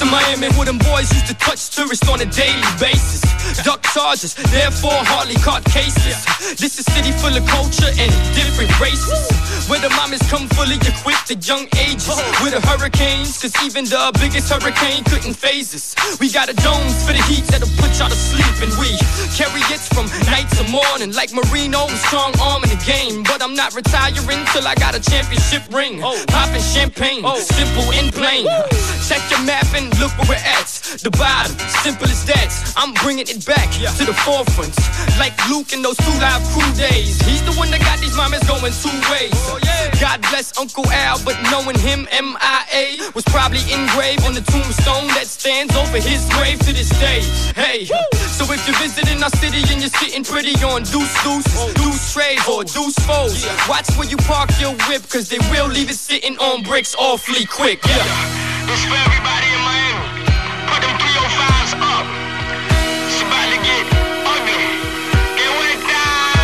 to Miami where them boys used to touch tourists on a daily basis. Duck charges, therefore hardly caught cases. This is city full of culture and different races, where the mamas come fully equipped at young ages. With the hurricanes, cause even the biggest hurricane couldn't phase us. We got a domes for the heat that'll put y'all to sleep, and we carry it from night to morning like Marino, strong arm in the game. But I'm not retiring till I got a championship ring. Popping champagne, simple and plain. Check your map and look where we're at. The bottom, simple as that. I'm bringing it back to the forefront, like Luke in those 2 Live Crew days. He's the one that got these mamas going 2 ways. God bless Uncle Al, but knowing him, MIA, was probably engraved on the tombstone that stands over his grave to this day. Hey, so if you're visiting our city and you're sitting pretty on deuce trades or deuce foes, watch where you park your whip, cause they will leave it sitting on bricks awfully quick. This for everybody in Miami. Put them 305s up. It's about to get ugly. Get wet down.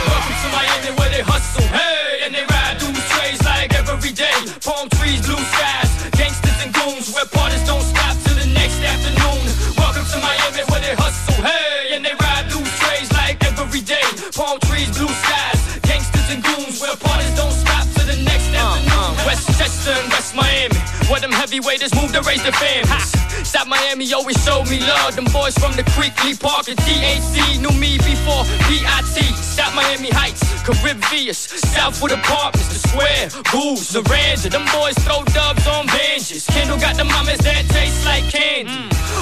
Welcome to Miami where they hustle, hey, and they ride deuce trades like every day. Palm trees, blue skies, gangsters and goons, where parties don't stop till the next afternoon. Welcome to Miami where they hustle, hey, and they ride deuce trades like every day. Palm trees, blue skies, gangsters and goons, where parties don't stop till the next afternoon. Westchester and West Miami, where them heavyweights move to raise their families. South Miami always showed me love. Them boys from the Creek, Lee Park, and TAC knew me before PIT. South Miami Heights, Caribbean, Southwood Apartments, The Square, Booze, Naranja. Them boys throw dubs on benches. Kendall got the mamas that taste like candy.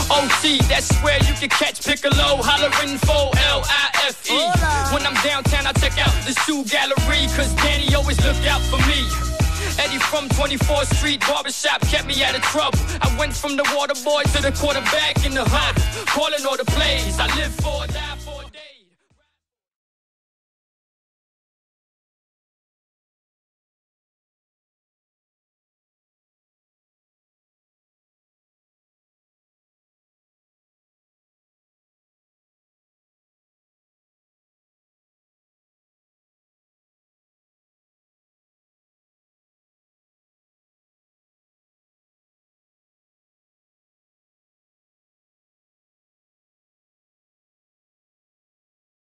OT, that's where you can catch Piccolo hollering for LIFE. When I'm downtown, I check out the shoe gallery, cause Danny always look out for me. Eddie from 24th Street barbershop kept me out of trouble. I went from the water boy to the quarterback in the huddle, calling all the plays. I live for a die.